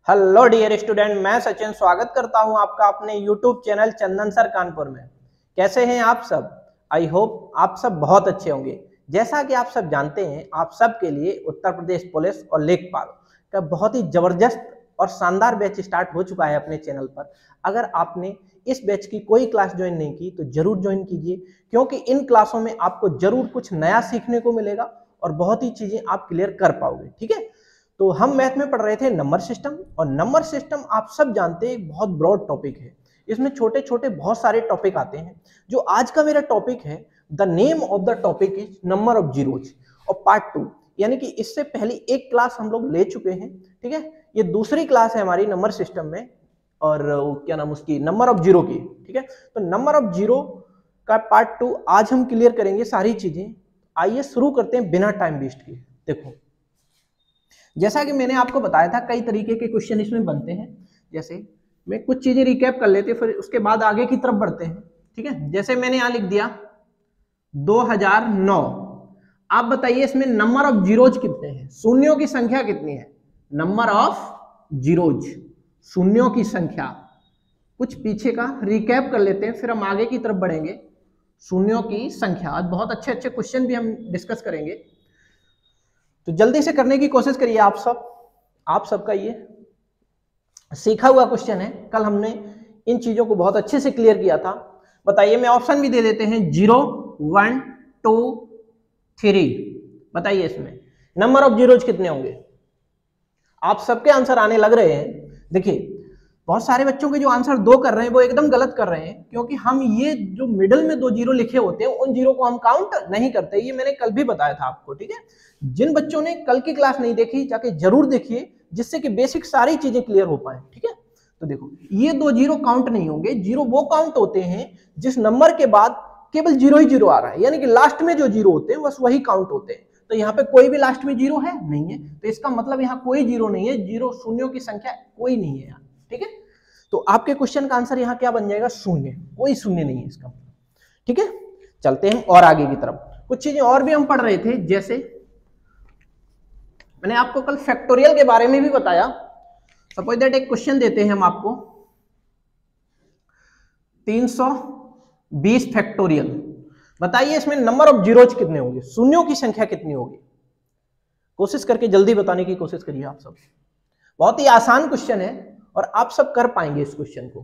Hello dear student, मैं सचिन स्वागत करता हूं आपका अपने यूट्यूब चैनल चंदन सर कानपुर में। कैसे हैं आप सब? आई होप आप सब बहुत अच्छे होंगे। जैसा कि आप सब जानते हैं, आप सब के लिए उत्तर प्रदेश पुलिस और लेखपाल का बहुत ही जबरदस्त और शानदार बैच स्टार्ट हो चुका है अपने चैनल पर। अगर आपने इस बैच की कोई क्लास ज्वाइन नहीं की तो जरूर ज्वाइन कीजिए, क्योंकि इन क्लासों में आपको जरूर कुछ नया सीखने को मिलेगा और बहुत ही चीजें आप क्लियर कर पाओगे। ठीक है, तो हम मैथ में पढ़ रहे थे नंबर सिस्टम, और नंबर सिस्टम आप सब जानते हैं बहुत ब्रॉड टॉपिक है। इसमें छोटे छोटे बहुत सारे टॉपिक आते हैं। जो आज का मेरा टॉपिक है, the name of the topic is number of zeros और पार्ट 2, यानी कि इससे पहले एक क्लास हम लोग ले चुके हैं। ठीक है, ये दूसरी क्लास है हमारी नंबर सिस्टम में, और क्या नाम उसकी, नंबर ऑफ जीरो की। ठीक है, तो नंबर ऑफ जीरो का पार्ट 2 आज हम क्लियर करेंगे सारी चीजें। आइए शुरू करते हैं बिना टाइम वेस्ट किए। देखो, जैसा कि मैंने आपको बताया था, कई तरीके के क्वेश्चन इसमें बनते हैं। जैसे मैं कुछ चीजें रिकैप कर लेते हैं, फिर उसके बाद आगे की तरफ बढ़ते हैं। ठीक है, जैसे मैंने यहां लिख दिया 2009। आप बताइए इसमें नंबर ऑफ जीरोज कितने हैं, शून्यों की संख्या कितनी है? नंबर ऑफ जीरोज, शून्यों की संख्या। कुछ पीछे का रिकैप कर लेते हैं, फिर हम आगे की तरफ बढ़ेंगे। शून्यों की संख्या, आज बहुत अच्छे अच्छे क्वेश्चन भी हम डिस्कस करेंगे, तो जल्दी से करने की कोशिश करिए आप सब। आप सबका ये सीखा हुआ क्वेश्चन है, कल हमने इन चीजों को बहुत अच्छे से क्लियर किया था। बताइए, मैं ऑप्शन भी दे देते हैं, 0, 1, 2, 3। बताइए इसमें नंबर ऑफ जीरोज कितने होंगे? आप सबके आंसर आने लग रहे हैं। देखिए, बहुत सारे बच्चों के जो आंसर 2 कर रहे हैं वो एकदम गलत कर रहे हैं, क्योंकि हम ये जो मिडिल में 2 जीरो लिखे होते हैं उन जीरो को हम काउंट नहीं करते। ये मैंने कल भी बताया था आपको। ठीक है, जिन बच्चों ने कल की क्लास नहीं देखी, जाके जरूर देखिए, जिससे कि बेसिक सारी चीजें क्लियर हो पाए। ठीक है, तो देखो, ये 2 जीरो काउंट नहीं होंगे। जीरो वो काउंट होते हैं जिस नंबर के बाद केवल जीरो ही जीरो आ रहा है, यानी कि लास्ट में जो जीरो होते हैं बस वही काउंट होते हैं। तो यहाँ पे कोई भी लास्ट में जीरो है नहीं है, तो इसका मतलब यहाँ कोई जीरो नहीं है। जीरो, शून्यों की संख्या कोई नहीं है यहाँ। ठीक है, तो आपके क्वेश्चन का आंसर यहाँ क्या बन जाएगा? शून्य। कोई शून्य नहीं है इसका। ठीक है, चलते हैं और आगे की तरफ। कुछ चीजें और भी हम पढ़ रहे थे, जैसे मैंने आपको कल फैक्टोरियल के बारे में भी बताया। सपोज दैट एक क्वेश्चन देते हैं हम आपको, 320 फैक्टोरियल। बताइए इसमें नंबर ऑफ जीरोज कितने होंगे, शून्यों की संख्या कितनी होगी? कोशिश करके जल्दी बताने की कोशिश करिए आप सब। बहुत ही आसान क्वेश्चन है और आप सब कर पाएंगे इस क्वेश्चन को,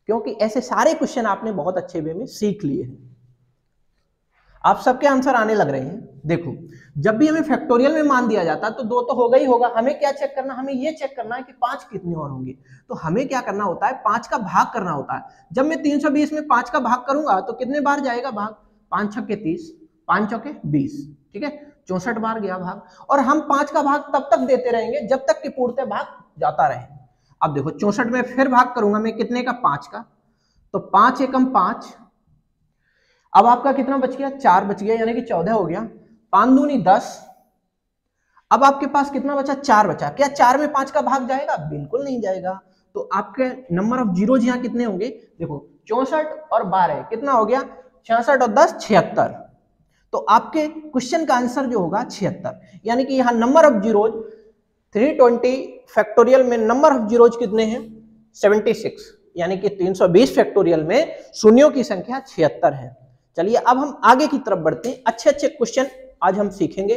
क्योंकि ऐसे सारे क्वेश्चन आपने बहुत अच्छे वे में सीख लिए हैं। आप सबके आंसर आने लग रहे हैं। देखो, जब भी हमें फैक्टोरियल में मान दिया जाता है तो 2 तो होगा ही होगा। हमें क्या चेक करना, हमें ये चेक करना है कि 5 कितने और होंगे। तो हमें क्या करना होता है, 5 का भाग करना होता है। जब मैं 320 में 5 का भाग करूंगा तो कितने बार जाएगा भाग? 5 छक्के 30, 5 चौके 20। ठीक है, 64 बार गया भाग। और हम 5 का भाग तब तक देते रहेंगे जब तक कि पूर्णतः भाग जाता रहे। अब देखो, 64 में फिर भाग करूंगा मैं कितने का? 5 का। तो 5 एकम 5। अब आपका कितना बच गया? 4 बच गया, यानी कि 14 हो गया। 5 दूनी 10। अब आपके पास कितना बचा? 4 बचा। क्या 4 में 5 का भाग जाएगा? बिल्कुल नहीं जाएगा। तो आपके नंबर ऑफ जीरोज यहाँ कितने होंगे? देखो, 64 और 12 कितना हो गया? 66 और 10 76। तो आपके क्वेश्चन का आंसर जो होगा 76, यानी कि यहाँ नंबर ऑफ जीरोज 320 फैक्टोरियल में नंबर ऑफ जीरोज कितने हैं? 76, यानी कि 320 फैक्टोरियल में शून्यों की संख्या 76 है। चलिए अब हम आगे की तरफ बढ़ते हैं। अच्छे अच्छे क्वेश्चन आज हम सीखेंगे।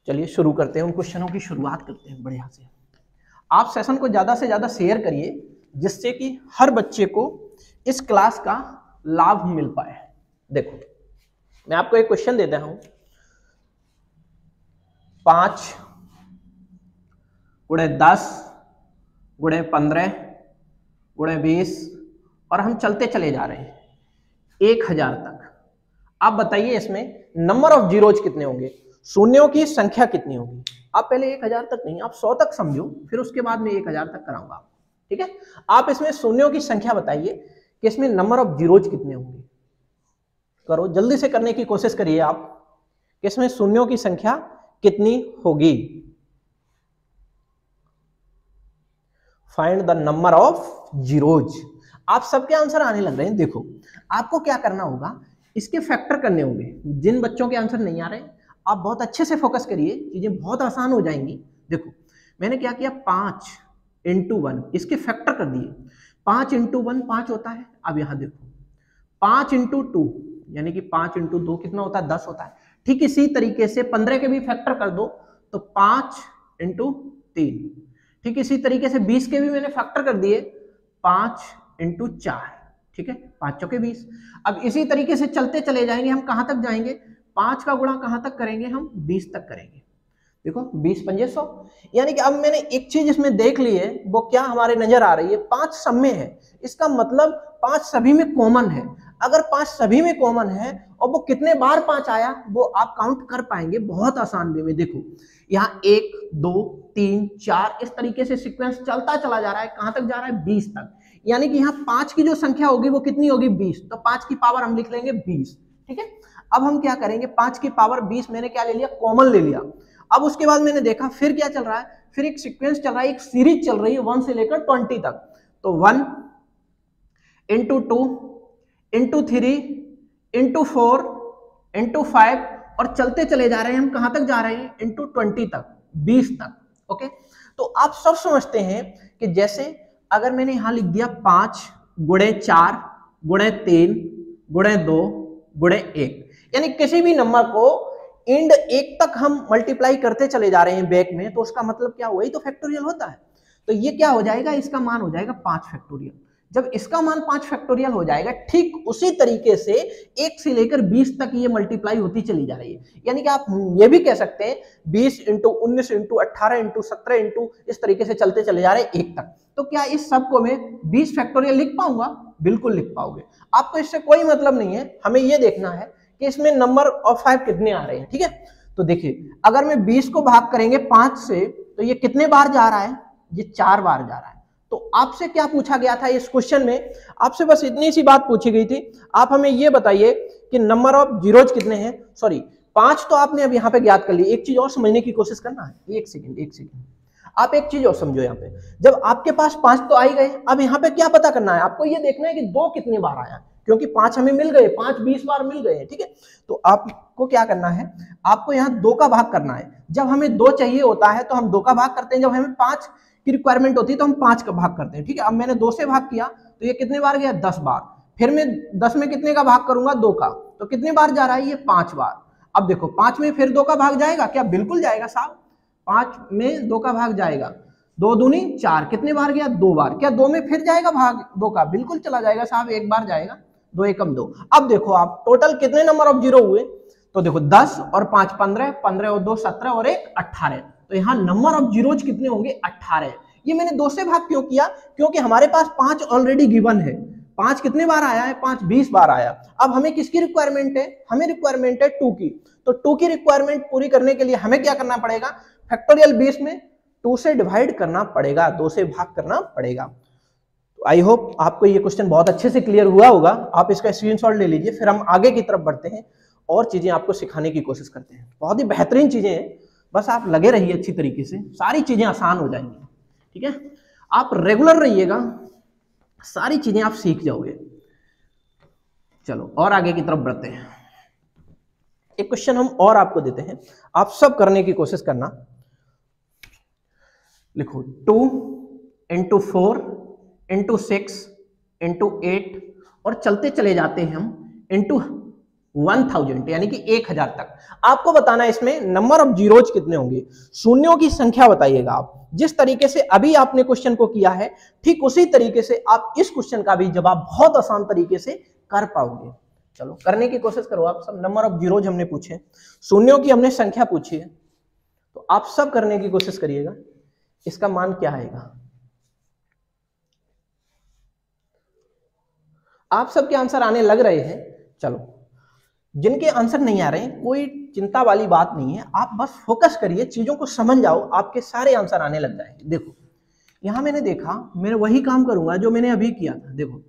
चलिए शुरू करते हैं, उन क्वेश्चनों की शुरुआत करते हैं बढ़िया से। आप सेशन को ज्यादा से ज्यादा शेयर करिए, जिससे कि हर बच्चे को इस क्लास का लाभ मिल पाए। देखो, मैं आपको एक क्वेश्चन देता हूं, 5 गुणे 10 गुणे 15 गुणे 20, और हम चलते चले जा रहे हैं 1000 तक। आप बताइए इसमें नंबर ऑफ जीरोज कितने होंगे, शून्यों की संख्या कितनी होगी? आप पहले 1000 तक नहीं, आप 100 तक समझो, फिर उसके बाद में 1000 तक कराऊंगा। ठीक है, आप इसमें शून्यों की संख्या बताइए कि इसमें नंबर ऑफ जीरोज कितने होंगे। करो, जल्दी से करने की कोशिश करिए आप कि इसमें शून्यों की संख्या कितनी होगी। Find the number of zeros. आप सबके आंसर आने लग रहे हैं। देखो, आपको क्या करना होगा, इसके फैक्टर करने होंगे। जिन बच्चों के आंसर नहीं आ रहे, आप बहुत अच्छे से फोकस करिए, चीजें बहुत आसान हो जाएंगी। देखो, मैंने क्या किया, 5 इंटू 1, इसके फैक्टर कर दिए। 5 इंटू 1 5 होता है। अब यहां देखो 5 इंटू 2 यानी कि 5 इंटू 2 कितना होता है 10 होता है। ठीक इसी तरीके से 15 के भी फैक्टर कर दो तो 5 इंटू 3। ठीक इसी तरीके से 20 के भी मैंने फैक्टर कर दिए 5 इंटू 4। ठीक है 5 चौके 20। अब इसी तरीके से चलते चले जाएंगे, हम कहां तक जाएंगे 5 का गुणा कहां तक करेंगे हम 20 तक करेंगे। देखो 20 पंजे 100, यानी कि अब मैंने एक चीज इसमें देख ली है, वो क्या हमारे नजर आ रही है 5 सब में है, इसका मतलब 5 सभी में कॉमन है। अगर 5 सभी में कॉमन है और वो कितने बार 5 आया वो आप काउंट कर पाएंगे बहुत आसान वे में। देखो यहाँ 1 2 3 4 इस तरीके से सीक्वेंस चलता चला जा रहा है, कहां तक जा रहा है 20 तक, यानी कि यहाँ 5 की जो संख्या होगी वो कितनी होगी 20, तो 5 की पावर हम लिख लेंगे 20। ठीक है अब हम क्या करेंगे 5 की पावर 20 मैंने क्या ले लिया कॉमन ले लिया। अब उसके बाद मैंने देखा फिर क्या चल रहा है, फिर एक सीक्वेंस चल रहा है, एक सीरीज चल रही है 1 से लेकर 20 तक। तो 1 इंटू 2 इंटू 3 इंटू 4 इंटू 5 और चलते चले जा रहे हैं हम कहां तक जा रहे हैं इंटू 20 तक 20 तक। ओके तो आप सब समझते हैं कि जैसे अगर मैंने यहां लिख दिया 5 गुणे 4 गुणे 3 गुणे 2 गुणे 1, यानी किसी भी नंबर को इंड 1 तक हम मल्टीप्लाई करते चले जा रहे हैं बैक में, तो उसका मतलब क्या हुआ, ये तो फैक्टोरियल होता है। तो ये क्या हो जाएगा, इसका मान हो जाएगा 5 फैक्टोरियल। जब इसका मान 5 फैक्टोरियल हो जाएगा, ठीक उसी तरीके से 1 से लेकर 20 तक ये मल्टीप्लाई होती चली जा रही है। यानी कि आप ये भी कह सकते हैं 20 इंटू 19 इंटू 18 इंटू 17 इंटू इस तरीके से चलते चले जा रहे हैं 1 तक। तो क्या इस सब को मैं 20 फैक्टोरियल लिख पाऊंगा, बिल्कुल लिख पाओगे। आपको इससे कोई मतलब नहीं है, हमें ये देखना है कि इसमें नंबर ऑफ 5 कितने आ रहे हैं। ठीक है तो देखिए अगर मैं 20 को भाग करेंगे 5 से तो ये कितने बार जा रहा है, ये 4 बार जा रहा है। तो आपसे क्या पूछा गया था इस क्वेश्चन में, आपसे बस इतनी सी बात पूछी गई थी, आप हमें ये बताइए कि नंबर ऑफ जीरोज कितने हैं। सॉरी 5 तो आपने अब यहाँ पे ज्ञात कर ली, एक चीज और समझने की कोशिश करना है। एक सेकेंड आप एक चीज और समझो, यहाँ पे जब आपके पास 5 तो आ ही गए, अब यहाँ पे क्या पता करना है, आपको ये देखना है कि 2 कितनी बार आया, क्योंकि 5 हमें मिल गए, 5 20 बार मिल गए। ठीक है तो आपको क्या करना है, आपको यहाँ 2 का भाग करना है। जब हमें 2 चाहिए होता है तो हम 2 का भाग करते हैं, जब हमें 5 की रिक्वायरमेंट होती है तो हम 5 का भाग करते हैं। ठीक है अब मैंने 2 से भाग किया तो ये कितने बार गया 10 बार, फिर मैं 10 में कितने का भाग करूंगा 2 का, तो कितने बार जा रहा है ये 5 बार। अब देखो 5 में फिर 2 का भाग जाएगा क्या, बिल्कुल जाएगा साहब, 5 में 2 का भाग जाएगा, 2 दूनी 4, कितने बार गया 2 बार। क्या 2 में फिर जाएगा भाग 2 का, बिल्कुल चला जाएगा साहब, 1 बार जाएगा, 2 एकम 2। अब देखो आप टोटल कितने नंबर ऑफ जीरो हुए, तो देखो 10 और 5 15, 15 और 2 17 और 1 18, तो यहाँ नंबर ऑफ जीरोज कितने होंगे 18। ये मैंने 2 से भाग क्यों किया, क्योंकि हमारे पास 5 ऑलरेडी गिवन है, 5 कितने बार आया है 5 20 बार आया। अब हमें किसकी रिक्वायरमेंट है, हमें रिक्वायरमेंट है 2 की, तो 2 की रिक्वायरमेंट पूरी करने के लिए हमें क्या करना पड़ेगा, फैक्टोरियल बेस में 2 से डिवाइड करना पड़ेगा, 2 से भाग करना पड़ेगा। तो आई होप आपको ये क्वेश्चन बहुत अच्छे से क्लियर हुआ होगा, आप इसका स्क्रीनशॉट ले लीजिए, फिर हम आगे की तरफ बढ़ते हैं और चीजें आपको सिखाने की कोशिश करते हैं। बहुत ही बेहतरीन चीजें हैं, बस आप लगे रहिए अच्छी तरीके से, सारी चीजें आसान हो जाएंगी। ठीक है आप रेगुलर रहिएगा, सारी चीजें आप सीख जाओगे। चलो और आगे की तरफ बढ़ते हैं। एक क्वेश्चन हम और आपको देते हैं, आप सब करने की कोशिश करना। लिखो 2 इंटू 4 इंटू 6 इंटू 8 और चलते चले जाते हैं हम इंटू 1000 यानी कि 1000 तक। आपको बताना है इसमें नंबर ऑफ जीरोज कितने होंगे, शून्यों की संख्या बताइएगा आप। जिस तरीके से अभी आपने क्वेश्चन को किया है ठीक उसी तरीके से आप इस क्वेश्चन का भी जवाब बहुत आसान तरीके से कर पाओगे। चलो करने की कोशिश करो आप सब। नंबर ऑफ जीरोज हमने पूछे, शून्यों की हमने संख्या पूछी है, तो आप सब करने की कोशिश करिएगा। इसका मान क्या आएगा, आप सबके आंसर आने लग रहे हैं। चलो जिनके आंसर नहीं आ रहे हैं कोई चिंता वाली बात नहीं है, आप बस फोकस करिए, चीजों को समझ जाओ, आपके सारे आंसर आने लग जाएंगे। देखो यहां मैंने देखा, मैं वही काम करूंगा जो मैंने अभी किया था। देखो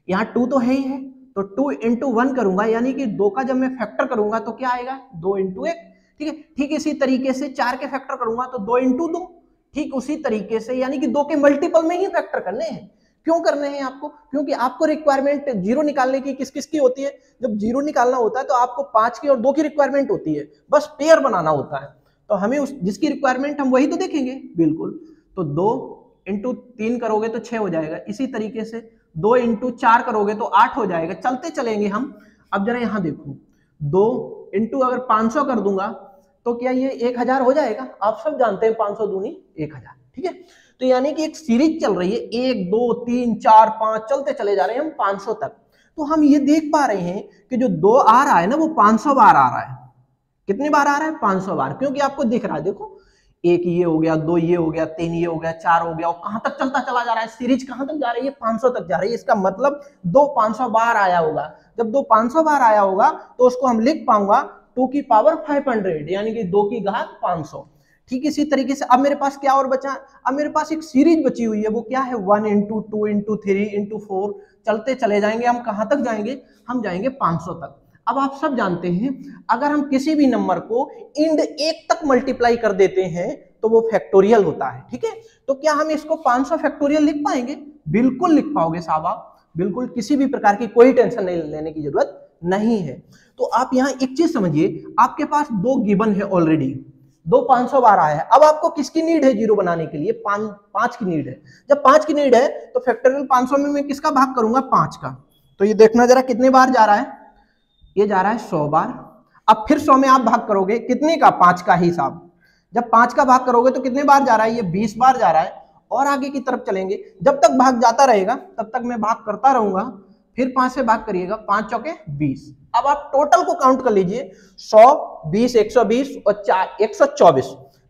यहाँ 2 तो है ही है, तो 2 इंटू 1 करूंगा, यानी कि 2 का जब मैं फैक्टर करूंगा तो क्या आएगा 2 इंटू 1। ठीक है ठीक इसी तरीके से 4 के फैक्टर करूंगा तो 2 इंटू 2, ठीक उसी तरीके से, यानी कि 2 के मल्टीपल में ही फैक्टर करने हैं। क्यों करने हैं आपको, क्योंकि आपको रिक्वायरमेंट जीरो निकालने की किस किस की होती है, जब जीरो निकालना होता है तो आपको 5 की और 2 की रिक्वायरमेंट होती है, बस पेयर बनाना होता है। तो हमें उस जिसकी रिक्वायरमेंट हम वही तो देखेंगे, बिल्कुल। तो 2 इंटू 3 करोगे तो 6 हो जाएगा, इसी तरीके से 2 इंटू 4 करोगे तो 8 हो जाएगा, चलते चलेंगे हम। अब जरा यहां देखो, 2 इंटू अगर 500 कर दूंगा तो क्या ये 1000 हो जाएगा? आप सब जानते हैं 500 दूनी 1000, ठीक है। तो यानी कि एक सीरीज चल रही है, 1 2 3 4 5 चलते चले जा रहे हैं हम 500 तक। तो हम ये देख पा रहे हैं कि जो 2 आ रहा है ना वो 500 बार आ रहा है। कितनी बार आ रहा है? 500 बार, क्योंकि आपको दिख रहा है, देखो 1 ये हो गया, 2 ये हो गया, 3 ये हो गया, 4 हो गया, और कहां तक चलता चला जा रहा है, सीरीज कहां तक जा रही है? 500 तक जा रही है। इसका मतलब 2 500 बार आया होगा। जब 2 500 बार आया होगा तो उसको हम लिख पाऊंगा 2 की पावर 500, यानी कि 2 की घात 500। ठीक इसी तरीके से अब मेरे पास क्या और बचा? अब मेरे पास एक सीरीज बची हुई है, वो क्या है? 1 इंटू 2 इंटू 3 इंटू 4, चलते चले जाएंगे हम। कहां तक जाएंगे? हम जाएंगे 500 तक। अब आप सब जानते हैं अगर हम किसी भी नंबर को इंड 1 तक मल्टीप्लाई कर देते हैं तो वो फैक्टोरियल होता है, ठीक है। तो क्या हम इसको 500 फैक्टोरियल लिख पाएंगे? बिल्कुल लिख पाओगे साहब आप, बिल्कुल, किसी भी प्रकार की कोई टेंशन नहीं लेने की जरूरत नहीं है। तो आप यहां एक चीज समझिए, आपके पास 2 गिवन है ऑलरेडी, 2 500 बार आया है। अब आपको किसकी नीड है जीरो बनाने के लिए? 5 की नीड है। जब 5 की नीड है तो फैक्टोरियल 500 में मैं किसका भाग करूंगा? 5 का। तो ये देखना जरा कितने बार जा रहा है, ये जा रहा है 100 बार। अब फिर 100 में आप भाग करोगे कितने का? 5 का ही साहब। जब 5 का भाग करोगे तो कितने बार जा रहा है? ये 20 बार जा रहा है। और आगे की तरफ चलेंगे, जब तक भाग जाता रहेगा तब तक मैं भाग करता रहूंगा। फिर 5 से भाग करिएगा, 5 चौके 20। अब आप टोटल को काउंट कर लीजिए, 100 20 120 और 4 124।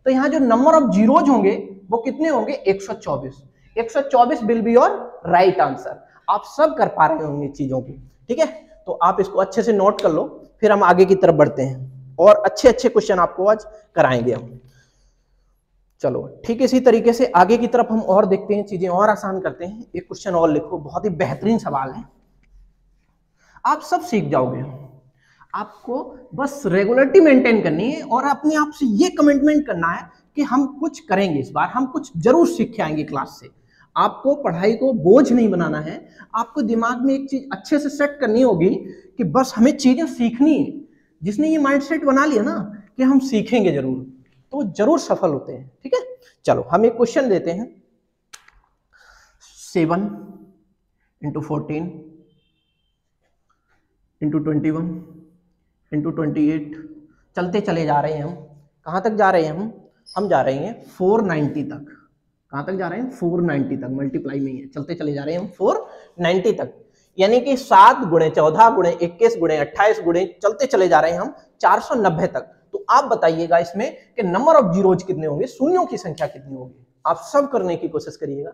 तो यहाँ जो नंबर ऑफ जीरोज होंगे वो कितने होंगे? 124। 124 will be your right answer. आप सब कर पा रहे होंगे चीजों को, ठीक है। तो आप इसको अच्छे से नोट कर लो, फिर हम आगे की तरफ बढ़ते हैं और अच्छे अच्छे क्वेश्चन आपको आज कराएंगे हम। चलो ठीक इसी तरीके से आगे की तरफ हम और देखते हैं, चीजें और आसान करते हैं। एक क्वेश्चन और लिखो, बहुत ही बेहतरीन सवाल है, आप सब सीख जाओगे। आपको बस रेगुलरिटी मेंटेन करनी है और अपने आप से ये कमिटमेंट करना है कि हम कुछ करेंगे, इस बार हम कुछ जरूर सीख के आएंगे क्लास से। आपको पढ़ाई को बोझ नहीं बनाना है, आपको दिमाग में एक चीज अच्छे से सेट करनी होगी कि बस हमें चीजें सीखनी है। जिसने ये माइंडसेट बना लिया ना कि हम सीखेंगे जरूर, तो जरूर सफल होते हैं, ठीक है। चलो हम एक क्वेश्चन देते हैं, 7 इंटू 14 इंटू 21 इंटू 28, चलते चले जा रहे हैं हम। कहाँ तक जा रहे हैं हम जा रहे हैं 490 तक। कहाँ तक जा रहे हैं? 490 तक, मल्टीप्लाई में ही है, चलते चले जा रहे हैं हम 490 तक। यानी कि 7 गुणे 14 गुणे 21 गुणे 28 गुणे चलते चले जा रहे हैं हम 490 तक। तो आप बताइएगा इसमें कि नंबर ऑफ जीरोज कितने होंगे, शून्यों की संख्या कितनी होगी। आप सब करने की कोशिश करिएगा,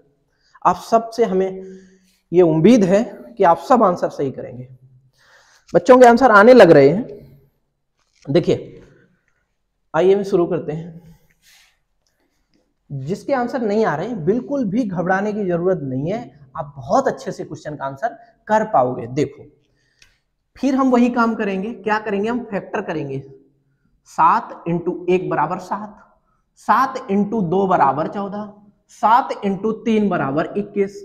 आप सब से हमें ये उम्मीद है कि आप सब आंसर सही करेंगे। बच्चों के आंसर आने लग रहे हैं, देखिए आइए हम शुरू करते हैं। जिसके आंसर नहीं आ रहे बिल्कुल भी घबराने की जरूरत नहीं है, आप बहुत अच्छे से क्वेश्चन का आंसर कर पाओगे। देखो फिर हम वही काम करेंगे, क्या करेंगे? हम फैक्टर करेंगे। 7 इंटू 1 बराबर 7, 7 इंटू 2 बराबर 14, 7 इंटू 3 बराबर 21,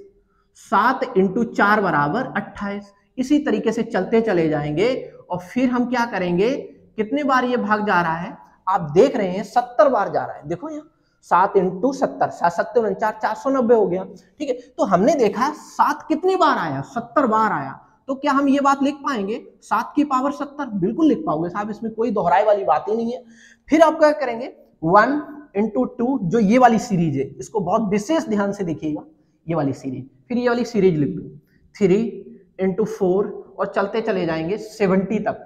7 इंटू 4 बराबर 28। इसी तरीके से चलते चले जाएंगे और फिर हम क्या करेंगे? कितने बार ये भाग जा रहा है? आप देख रहे हैं 70 बार जा रहा है। देखो यहाँ 7 इंटू 70, 7 7 49, 490 हो गया, ठीक है। तो हमने देखा 7 कितनी बार आया? 70 बार आया। तो क्या हम ये बात लिख पाएंगे 7 की पावर 70? बिल्कुल लिख पाओगे साहब, इसमें कोई दोहराई वाली बात ही नहीं है। फिर आप क्या करेंगे? 1 इंटू 2, जो ये वाली सीरीज है, इसको बहुत विशेष ध्यान से देखिएगा, ये वाली सीरीज। फिर ये वाली सीरीज लिख दो, 3 इंटू 4 और चलते चले जाएंगे 70 तक।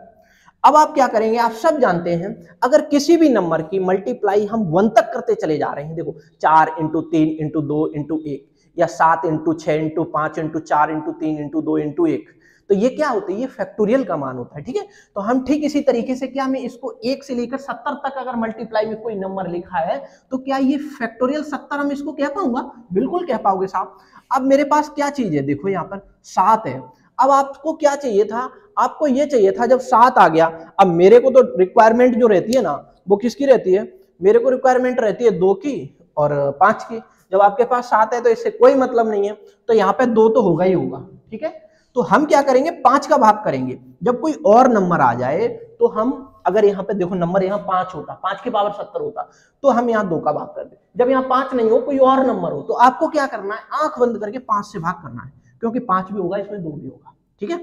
अब आप क्या करेंगे? आप सब जानते हैं अगर किसी भी नंबर की मल्टीप्लाई हम 1 तक करते चले जा रहे हैं, देखो 4 इंटू 3 इंटू 2 इंटू 1, या 7 into 6 into 5 into 4 into 3 into 2 into 1, तो ये क्या होता है? ये फैक्टोरियल का मान होता है, ठीक है। तो हम ठीक इसी तरीके से क्या, मैं इसको 1 से लेकर 70 तक अगर मल्टीप्लाई में कोई नंबर लिखा है तो क्या ये फैक्टोरियल 70 हम इसको कह पाऊंगा? बिल्कुल कह पाओगे साहब। अब मेरे पास क्या चीज है? देखो यहाँ पर 7 है। अब आपको क्या चाहिए था? आपको ये चाहिए था जब 7 आ गया। अब मेरे को तो रिक्वायरमेंट जो रहती है ना, वो किसकी रहती है? मेरे को रिक्वायरमेंट रहती है 2 की और 5 की। जब आपके पास 7 है तो इससे कोई मतलब नहीं है, तो यहाँ पे 2 तो होगा ही होगा, ठीक है। तो हम क्या करेंगे? 5 का भाग करेंगे। जब कोई और नंबर आ जाए तो हम अगर यहाँ पे देखो नंबर यहाँ 5 होता, 5 की पावर 70 होता, तो हम यहाँ 2 का भाग कर दे। जब यहाँ 5 नहीं हो, कोई और नंबर हो, तो आपको क्या करना है, आंख बंद करके 5 से भाग करना है, क्योंकि 5 भी होगा इसमें, 2 भी होगा। ठीक है,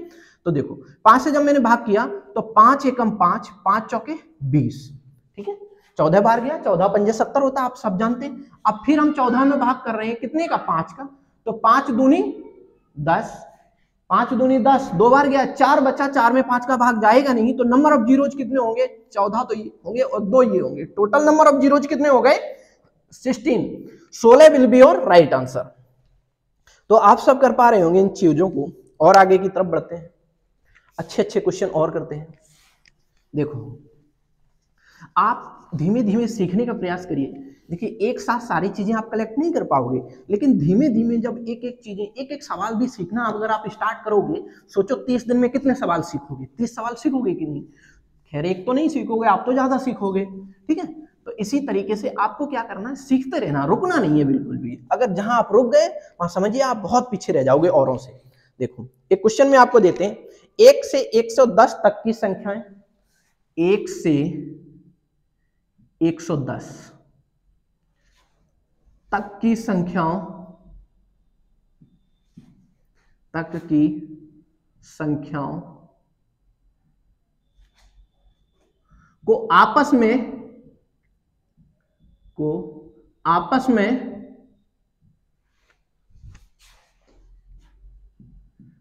तो देखो 5 से जब मैंने भाग किया तो 5 एकम 5, 5 चौके 20। ठीक है, 14 बार गया, 14 पंजे 70 होता, आप सब जानते हैं। अब फिर हम 14 में भाग कर रहे हैं, कितने का, 5 का, तो 5 दूनी 10, 5 दूनी 10, 2 बार गया, 4 बचा, 4 में 5 का भाग जाएगा नहीं, तो नंबर ऑफ जीरोज कितने होंगे, 14 तो ये होंगे और 2 ये होंगे, टोटल नंबर ऑफ जीरोज कितने हो गए, 16। 16 will be your right answer. तो आप सब कर पा रहे होंगे इन चीजों को, और आगे की तरफ बढ़ते हैं, अच्छे अच्छे क्वेश्चन और करते हैं। देखो आप धीमे धीमे सीखने का प्रयास करिए। देखिए एक साथ सारी चीजें आप कलेक्ट नहीं कर पाओगे, लेकिन धीमे धीमे जब एक एक चीजें, एक एक सवाल भी सीखना अगर आप स्टार्ट करोगे, सोचो 30 दिन में कितने सवाल सीखोगे, 30 सवाल सीखोगे कि नहीं, खैर एक तो नहीं सीखोगे, आप तो ज्यादा सीखोगे। ठीक है, तो इसी तरीके से आपको क्या करना है, सीखते रहना, रुकना नहीं है बिल्कुल भी। अगर जहां आप रुक गए वहां समझिए आप बहुत पीछे रह जाओगे औरों से। देखो एक क्वेश्चन में आपको देते हैं, 1 से 110 तक की संख्याएं, 1 से 110 तक की संख्याओं को आपस में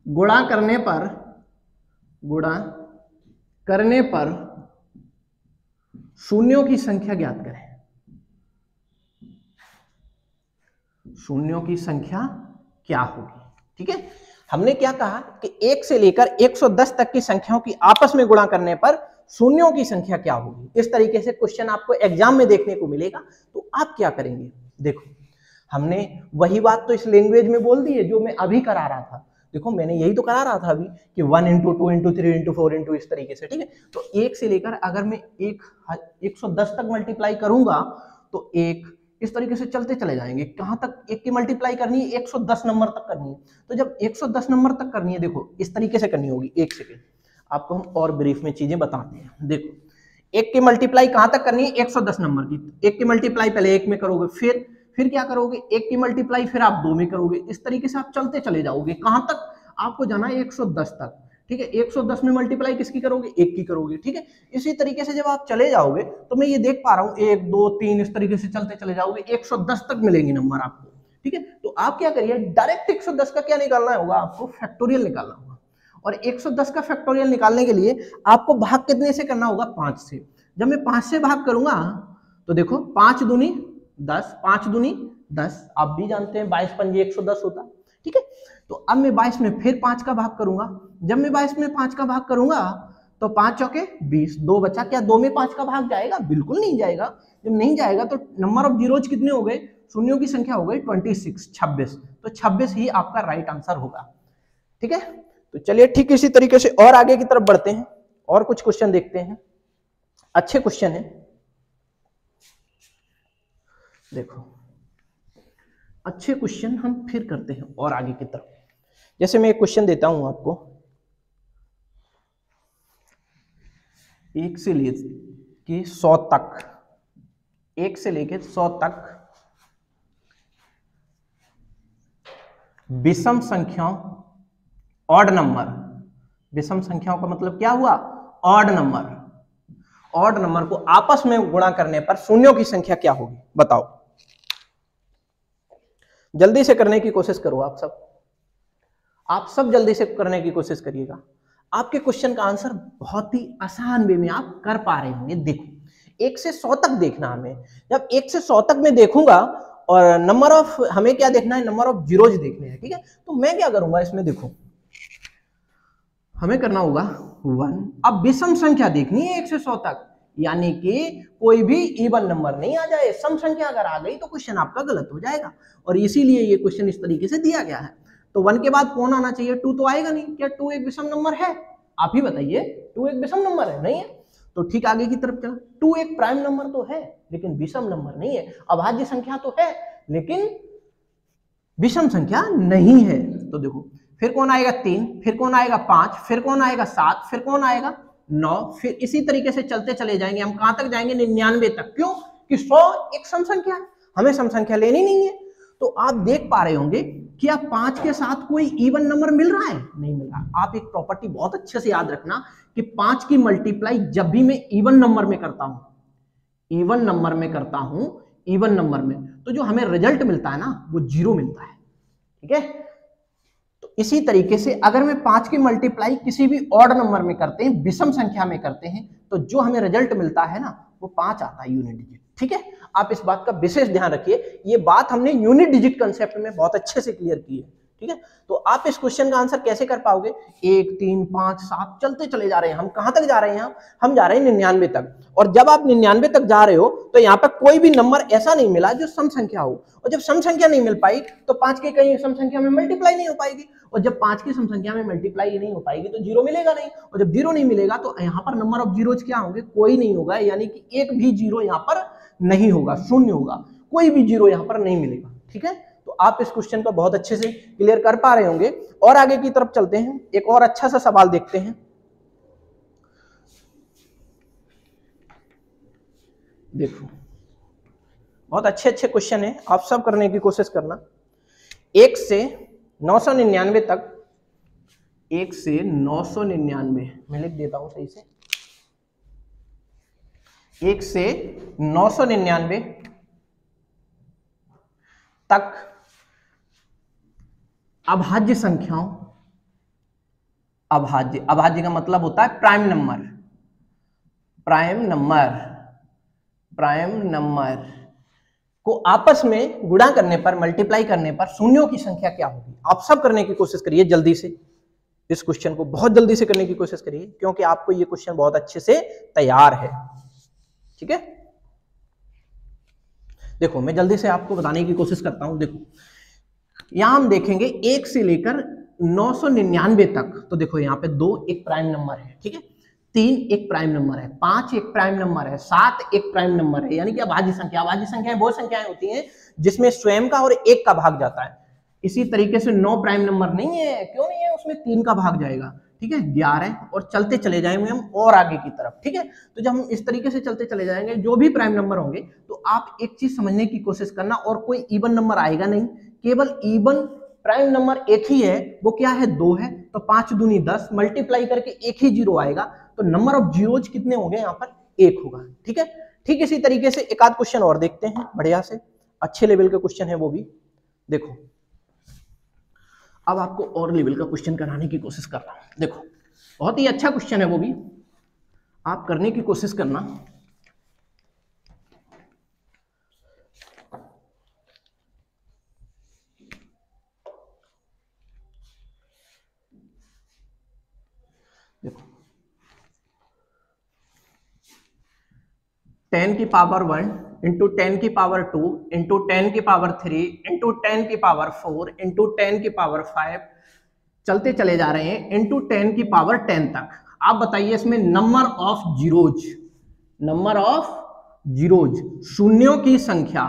गुणा करने पर शून्यों की संख्या ज्ञात करें। शून्यों की संख्या क्या होगी। ठीक है, हमने क्या कहा कि 1 से लेकर 110 तक की संख्याओं की आपस में गुणा करने पर शून्यों की संख्या क्या होगी। इस तरीके से क्वेश्चन आपको एग्जाम में देखने को मिलेगा, तो आप क्या करेंगे। देखो हमने वही बात तो इस लैंग्वेज में बोल दी है जो मैं अभी करा रहा था। देखो मैंने यही तो करा रहा था अभी कि 1 इंटू 2 इंटू 3 इंटू 4 इंटू इस तरीके से। ठीक है, तो 1 से लेकर अगर मैं 110 तक मल्टीप्लाई करूंगा तो 1 इस तरीके से चलते चले जाएंगे। कहां तक 1 की मल्टीप्लाई करनी है, 110 नंबर तक करनी है। तो जब 110 नंबर तक करनी है, देखो इस तरीके से करनी होगी। 1 सेकेंड, आपको हम और ब्रीफ में चीजें बताते हैं। देखो 1 की मल्टीप्लाई कहां तक करनी है, 110 नंबर की। 1 की मल्टीप्लाई पहले 1 में करोगे, फिर क्या करोगे, 1 की मल्टीप्लाई फिर आप 2 में करोगे। इस तरीके से आप चलते चले जाओगे। कहां तक, आपको जाना है 110 तक। ठीक है, 110 में मल्टीप्लाई किसकी करोगे, 1 की करोगे। ठीक है, इसी तरीके से जब आप चले जाओगे तो मैं ये देख पा रहा हूँ 1 2 3 इस तरीके से चलते चले जाओगे, 110 तक मिलेंगे नंबर आपको। ठीक है, तो आप क्या करिए, डायरेक्ट 110 का क्या निकालना होगा, आपको फैक्टोरियल निकालना होगा। और 110 का फैक्टोरियल निकालने के लिए आपको भाग कितने से करना होगा, 5 से। जब मैं 5 से भाग करूंगा तो देखो 5 दूनी 10, 5 दूनी 10, आप भी जानते हैं 22 पंजे 110 होता। ठीक है, तो अब मैं 22 में फिर 5 का भाग करूंगा। जब मैं 22 में 5 का भाग करूंगा तो 5 चौके 20, 2 बचा। क्या 2 में 5 का भाग जाएगा, बिल्कुल नहीं जाएगा। जब नहीं जाएगा तो नंबर ऑफ जीरोज कितने हो गए, शून्यों की संख्या हो गई 26। तो 26 ही आपका राइट आंसर होगा। ठीक है, तो चलिए ठीक इसी तरीके से और आगे की तरफ बढ़ते हैं, और कुछ क्वेश्चन देखते हैं, अच्छे क्वेश्चन है। देखो अच्छे क्वेश्चन हम फिर करते हैं और आगे की तरफ। जैसे मैं एक क्वेश्चन देता हूं आपको, 1 से लेके 100 तक, 1 से लेके 100 तक विषम संख्याओं, ऑड नंबर, विषम संख्याओं का मतलब क्या हुआ, ऑड नंबर। ऑड नंबर को आपस में गुणा करने पर शून्यों की संख्या क्या होगी, बताओ। जल्दी से करने की कोशिश करो आप सब जल्दी से करने की कोशिश करिएगा। आपके क्वेश्चन का आंसर बहुत ही आसान वे में आप कर पा रहे होंगे। देखो 1 से 100 तक देखना हमें। जब 1 से 100 तक मैं देखूंगा और नंबर ऑफ, हमें क्या देखना है, नंबर ऑफ जीरोज देखने हैं। ठीक है, तो मैं क्या करूंगा इसमें, देखो हमें करना होगा 1। अब विषम संख्या देखनी है 1 से 100 तक, यानी कि कोई भी इवन नंबर नहीं आ जाए। सम संख्या अगर आ गई तो क्वेश्चन आपका गलत हो जाएगा, और इसीलिए ये क्वेश्चन इस तरीके से दिया गया है। तो 1 के बाद कौन आना चाहिए, 2 तो आएगा नहीं। क्या 2 एक विषम नंबर है, आप ही बताइए, 2 एक विषम नंबर है, नहीं है। तो ठीक आगे की तरफ चला, 2 एक प्राइम नंबर तो है लेकिन विषम नंबर नहीं है। अभाज्य संख्या तो है लेकिन विषम संख्या नहीं है। तो देखो फिर कौन आएगा, 3, फिर कौन आएगा 5, फिर कौन आएगा 7, फिर कौन आएगा 9, फिर इसी तरीके से चलते चले जाएंगे। हम कहां तक जाएंगे? 99 तक। क्यों? कि 100 एक सम संख्या है, हमें सम संख्या लेनी नहीं है। तो आप देख पा रहे होंगे कि आप 5 के साथ कोई इवन नंबर मिल रहा है? नहीं मिल रहा। आप एक प्रॉपर्टी बहुत अच्छे से याद रखना कि 5 की मल्टीप्लाई जब भी मैं इवन नंबर में करता हूं, इवन नंबर में, तो जो हमें रिजल्ट मिलता है ना वो 0 मिलता है। ठीक है, तो इसी तरीके से अगर मैं 5 की मल्टीप्लाई किसी भी ऑड नंबर में करते हैं, विषम संख्या में करते हैं, तो जो हमें रिजल्ट मिलता है ना वो 5 आता है, यूनिट डिजिट। ठीक है, आप इस बात का विशेष ध्यान रखिए। ये बात हमने यूनिट डिजिट कंसेप्ट में बहुत अच्छे से क्लियर की है। ठीक है, तो आप इस क्वेश्चन का आंसर कैसे कर पाओगे? 1, 3, 5, 7 चलते चले जा रहे हैं। हम कहां तक जा रहे हैं? हम जा रहे हैं 99 तक। और जब आप 99 तक जा रहे हो तो यहाँ पर कोई भी नंबर ऐसा नहीं मिला जो सम संख्या हो, और जब सम संख्या नहीं मिल पाई तो 5 की कहीं सम संख्या में मल्टीप्लाई नहीं हो पाएगी, और जब 5 की सम संख्या में मल्टीप्लाई नहीं हो पाएगी तो 0 मिलेगा नहीं, और जब 0 नहीं मिलेगा तो यहाँ पर नंबर ऑफ जीरोज क्या होंगे? कोई नहीं होगा, यानी कि एक भी 0 यहाँ पर नहीं होगा, शून्य होगा, कोई भी 0 यहाँ पर नहीं मिलेगा। ठीक है, तो आप इस क्वेश्चन को बहुत अच्छे से क्लियर कर पा रहे होंगे। और आगे की तरफ चलते हैं, एक और अच्छा सा सवाल देखते हैं। देखो, बहुत अच्छे अच्छे क्वेश्चन है, आप सब करने की कोशिश करना। 1 से 999 तक, 1 से 999 मैं लिख देता हूं सही से। 1 से 999 तक अभाज्य संख्याओं, अभाज्य का मतलब होता है प्राइम नंबर को आपस में गुणा करने पर, मल्टीप्लाई करने पर शून्यों की संख्या क्या होगी? आप सब करने की कोशिश करिए जल्दी से, इस क्वेश्चन को बहुत जल्दी से करने की कोशिश करिए, क्योंकि आपको ये क्वेश्चन बहुत अच्छे से तैयार है। ठीक है, देखो मैं जल्दी से आपको बताने की कोशिश करता हूं। देखो यहां हम देखेंगे 1 से लेकर 999 तक, तो देखो यहाँ पे 2 एक प्राइम नंबर है। ठीक है, 3 एक प्राइम नंबर है, 5 एक प्राइम नंबर है, 7 एक प्राइम नंबर है, यानी कि अभाज्य संख्याएं वो संख्याएं होती हैं जिसमें स्वयं का और 1 का भाग जाता है। इसी तरीके से 9 प्राइम नंबर नहीं है, क्यों नहीं है? उसमें 3 का भाग जाएगा। ठीक है, 11, और चलते चले जाएंगे हम और आगे की तरफ। ठीक है, तो जब हम इस तरीके से चलते चले जाएंगे, जो भी प्राइम नंबर होंगे, तो आप एक चीज समझने की कोशिश करना, और कोई इवन नंबर आएगा नहीं, केवल इवन प्राइम नंबर एक ही है, वो क्या है? 2 है। तो 5 दूनी 10, मल्टीप्लाई करके एक ही 0 आएगा, तो नंबर ऑफ जीरोज कितने होंगे? यहाँ पर 1 होगा। ठीक है, ठीक इसी तरीके से एक आध क्वेश्चन और देखते हैं, बढ़िया से अच्छे लेवल का क्वेश्चन है वो भी। देखो अब आपको और लेवल का क्वेश्चन कराने की कोशिश कर रहा हूं। देखो बहुत ही अच्छा क्वेश्चन है वो भी, आप करने की कोशिश करना। देखो 10 की पावर 1 इंटू 10 की पावर 2 इंटू 10 की पावर 3 इंटू 10 की पावर 4 इंटू 10 की पावर 5 चलते चले जा रहे हैं इंटू 10 की पावर 10 तक। आप बताइए इसमें नंबर ऑफ जीरोज, शून्यों की संख्या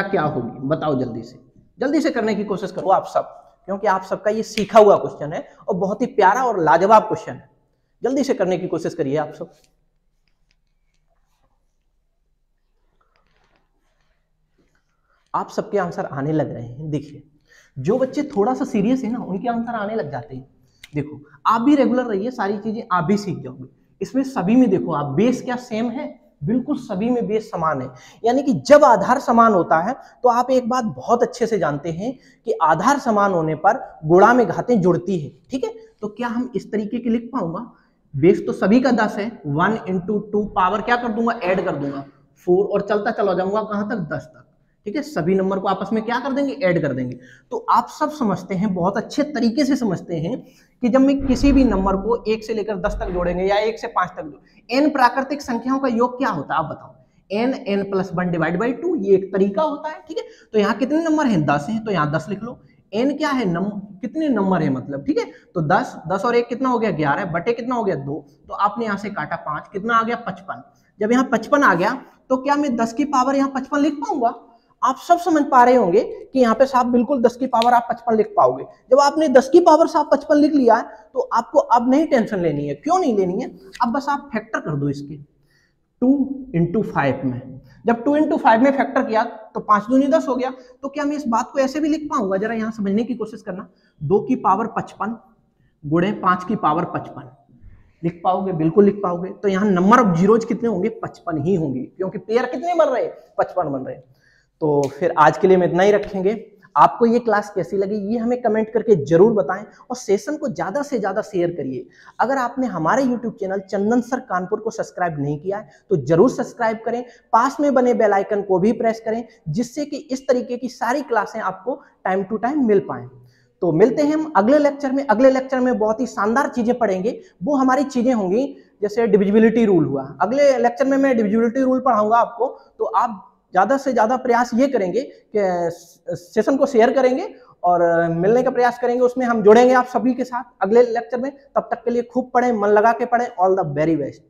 क्या होगी? बताओ जल्दी से करने की कोशिश करो आप सब, क्योंकि आप सबका ये सीखा हुआ क्वेश्चन है और बहुत ही प्यारा और लाजवाब क्वेश्चन है। जल्दी से करने की कोशिश करिए आप सब। आप सबके आंसर आने लग रहे हैं। देखिए जो बच्चे थोड़ा सा सीरियस है ना, उनके आंसर आने लग जाते हैं। देखो आप भी रेगुलर रहिए, सारी चीजें आप भी सीख जाओगे। इसमें सभी में देखो आप, बेस क्या सेम है? बिल्कुल सभी में बेस समान है। यानी कि जब आधार समान होता है तो आप एक बात बहुत अच्छे से जानते हैं कि आधार समान होने पर गुणा में घातें जुड़ती है। ठीक है, तो क्या हम इस तरीके के लिख पाऊंगा? बेस तो सभी का 10 है, 1 इंटू 2 पावर क्या कर दूंगा? ऐड कर दूंगा 4, और चलता चला जाऊंगा कहां तक? 10 तक। ठीक है, सभी नंबर को आपस में क्या कर देंगे? ऐड कर देंगे। तो आप सब समझते हैं, बहुत अच्छे तरीके से समझते हैं कि जब मैं किसी भी नंबर को 1 से लेकर 10 तक जोड़ेंगे या 1 से 5 तक, n प्राकृतिक संख्याओं का योग क्या होता है? आप बताओ। n प्लस 1 डिवाइड बाई 2, ये एक तरीका होता है। ठीक है, तो यहाँ कितने नंबर हैं? 10 हैं, तो यहाँ 10 लिख लो। n क्या है? कितने नंबर है मतलब। ठीक है, तो 10 और 1 कितना हो गया? 11, बटे कितना हो गया? 2, तो आपने यहाँ से काटा 5, कितना आ गया? 55। जब यहाँ 55 आ गया तो क्या मैं 10 की पावर यहाँ 55 लिख पाऊंगा? आप सब समझ पा रहे होंगे कि यहाँ पे साहब बिल्कुल 10 की पावर आप 55 लिख पाओगे। जब आपने 10 की पावर साहब 55 लिख लिया है तो आपको अब नहीं टेंशन लेनी है। क्यों नहीं लेनी है? अब बस आप फैक्टर कर दो इसके 2 × 5 में। जब 2 × 5 में फैक्टर किया तो 5 दूनी 10 हो गया। तो क्या मैं इस बात को ऐसे भी लिख पाऊंगा? जरा यहां समझने की कोशिश करना। 2 की पावर 55 गुणे 5 की पावर 55 लिख पाओगे? बिल्कुल लिख पाओगे। तो यहाँ नंबर ऑफ जीरोज कितने होंगे? 55 ही होंगे, क्योंकि पेयर कितने बन रहे हैं? 55 बन रहे हैं। तो फिर आज के लिए हम इतना ही रखेंगे। आपको ये क्लास कैसी लगी ये हमें कमेंट करके जरूर बताएं और सेशन को ज्यादा से ज्यादा शेयर करिए। अगर आपने हमारे YouTube चैनल चंदन सर कानपुर को सब्सक्राइब नहीं किया है तो जरूर सब्सक्राइब करें, पास में बने बेल आइकन को भी प्रेस करें, जिससे कि इस तरीके की सारी क्लासें आपको टाइम टू टाइम मिल पाएं। तो मिलते हैं हम अगले लेक्चर में। अगले लेक्चर में बहुत ही शानदार चीजें पढ़ेंगे। वो हमारी चीजें होंगी जैसे डिविजिबिलिटी रूल हुआ। अगले लेक्चर में मैं डिविजिबिलिटी रूल पढ़ाऊंगा आपको। तो आप ज्यादा से ज्यादा प्रयास ये करेंगे कि सेशन को शेयर करेंगे और मिलने का प्रयास करेंगे। उसमें हम जुड़ेंगे आप सभी के साथ अगले लेक्चर में। तब तक के लिए खूब पढ़ें, मन लगा के पढ़ें। All the very best.